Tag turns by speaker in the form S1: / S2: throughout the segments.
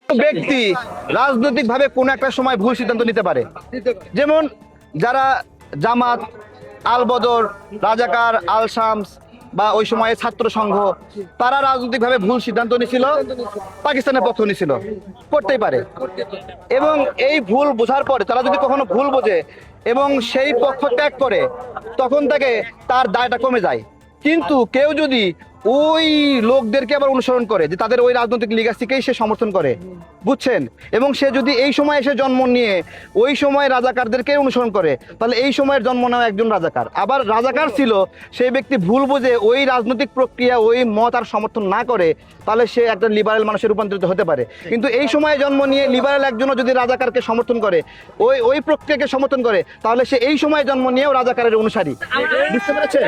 S1: ব্যক্তি রাজনৈতিকভাবে কোনো একটা সময় ভুল সিদ্ধান্ত নিতে পারে, যেমন যারা জামাত, আল বদর, রাজাকার, আল শামস বা ওই সময়ে ছাত্র সংঘ, তারা রাজনৈতিকভাবে ভুল সিদ্ধান্ত নিয়েছিল, পাকিস্তানের পক্ষ নিয়েছিল, করতেই পারে। এবং এই ভুল বোঝার পরে তারা যদি কখনো ভুল বোঝে এবং সেই পক্ষ ত্যাগ করে, তখন তাকে তার দায়টা কমে যায়। কিন্তু কেউ যদি ওই লোকদেরকে আবার অনুসরণ করে, যে তাদের ওই রাজনৈতিক লিগাসিকেই সে সমর্থন করে, বুঝছেন, এবং সে যদি এই সময় এসে জন্ম নিয়ে ওই সময় রাজাকারদেরকে অনুসরণ করে, তাহলে এই সময়ের জন্ম নেওয়া একজন রাজাকার। আবার রাজাকার ছিল সেই ব্যক্তি ভুল বুঝে ওই রাজনৈতিক প্রক্রিয়া, ওই মত আর সমর্থন না করে, তাহলে সে একটা লিবারেল মানুষে রূপান্তরিত হতে পারে। কিন্তু এই সময়ে জন্ম নিয়ে লিবারেল একজনও যদি রাজাকারকে সমর্থন করে, ওই ওই প্রক্রিয়াকে সমর্থন করে, তাহলে সে এই সময়ে জন্ম নিয়েও রাজাকারের অনুসারী। বুঝতে পেরেছে?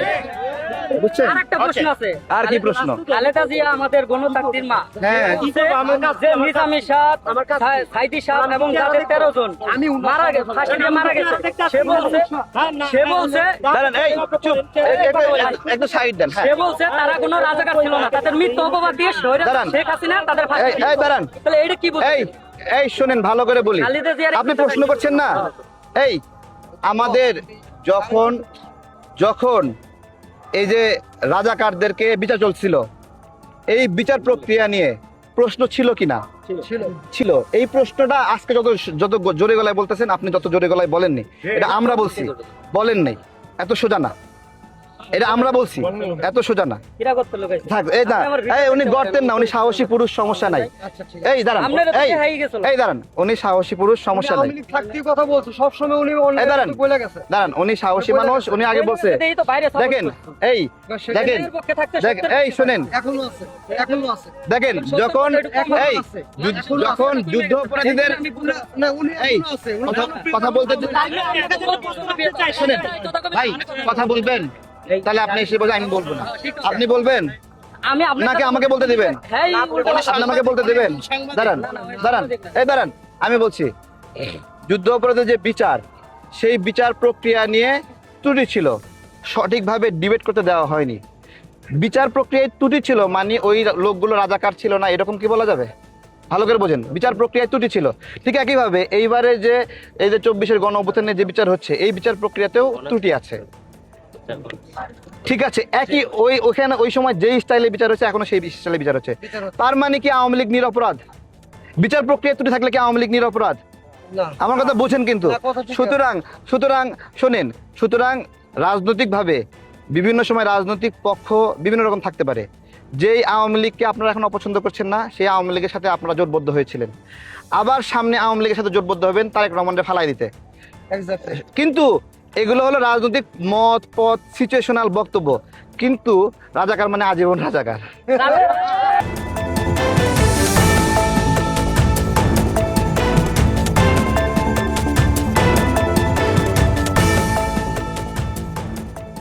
S1: বুঝছেন?
S2: আরেকটা প্রশ্ন আছে।
S1: আর কি প্রশ্ন?
S2: খালেদা জিয়া আমাদের গণতান্ত্রিক মা।
S1: হ্যাঁ।
S2: যে নিজামী সাহেব, সাইদি সাহেব এবং যাদের 13 জন মারা গেছে, ফাঁসিতে মারা গেছে, সে বলছে
S1: দাঁড়ান, এই চুপ, একটু সাইড দেন।
S2: সে বলছে তারা কোনো রাজাকার ছিল না, তাদের মৃত্যু অপবাদ দিয়ে শেখ হাসিনা তাদের ফাঁসি দিয়েছে।
S1: এই দাঁড়ান,
S2: তাহলে এটা কি বলছে?
S1: এই শুনেন, ভালো করে বলি।
S2: খালেদা জিয়ার
S1: আপনি প্রশ্ন করছেন না। এই আমাদের যখন এই যে রাজাকারদেরকে বিচার চলছিল, এই বিচার প্রক্রিয়া নিয়ে প্রশ্ন ছিল কিনা? ছিল। এই প্রশ্নটা আজকে যত জোরে গলায় বলতেছেন, আপনি যত জোরে গলায় বলেননি, এটা আমরা বলছি, বলেন নাই, এত সোজা না। এটা আমরা বলছি, এত সোজা না। থাক, এই না, এই উনি গড়তেন না, উনি সাহসী পুরুষ, সমস্যা নাই। এই দাঁড়ান, এই দাঁড়ান, উনি সাহসী পুরুষ, সমস্যা নাই।
S3: কথা বলছো সবসময়, উনি
S1: দাঁড়ান, উনি সাহসী মানুষ, উনি আগে বলছে। দেখেন, এই শুনেন,
S3: এখনো আছে।
S1: দেখেন, যখন যুদ্ধ অপরাধীদের কথা বলতে শুনেন ভাই, কথা বলবেন, তাহলে আপনি এসে বলে আমি বলবো না, আপনি বলবেন নাকি আমাকে বলতে দিবেন? আপনি আমাকে বলতে দিবেন? দাঁড়ান, আমি বলছি, যুদ্ধ অপরাধের যে বিচার, সেই বিচার প্রক্রিয়া নিয়ে ত্রুটি ছিল, সঠিকভাবে ডিবেট করতে দেওয়া হয়নি। বিচার প্রক্রিয়ায় ত্রুটি ছিল মানে ওই লোকগুলো রাজাকার ছিল না, এরকম কি বলা যাবে? ভালো করে বোঝেন, বিচার প্রক্রিয়ায় ত্রুটি ছিল। ঠিক একইভাবে এইবারে যে এই যে 24-এর গণ অভ্যুত্থানের যে বিচার হচ্ছে, এই বিচার প্রক্রিয়াতেও ত্রুটি আছে। ঠিক আছে, একই ওইখানে ওই সময় যেই স্টাইলে বিচার হচ্ছে, এখনো সেই স্টাইলে বিচার হচ্ছে। তার মানে কি আওয়ামী লীগ নিরপরাধ? বিচার প্রক্রিয়া ত্রুটি থাকলে কি আওয়ামী লীগ নিরপরাধ? আমার কথা বোঝেন কিন্তু। সুতরাং শোনেন, সুতরাং রাজনৈতিকভাবে বিভিন্ন সময় রাজনৈতিক পক্ষ বিভিন্ন রকম থাকতে পারে। যেই আওয়ামী লীগকে আপনারা এখন অপছন্দ করছেন না, সেই আওয়ামী লীগের সাথে আপনারা জোটবদ্ধ হয়েছিলেন, আবার সামনে আওয়ামী লীগের সাথে জোটবদ্ধ হবেন তারেক রহমানকে ফালাই দিতে। কিন্তু এগুলো হলো রাজনৈতিক মত, পথ, সিচুয়েশনাল বক্তব্য। কিন্তু রাজাকার মানে আজীবন রাজাকার।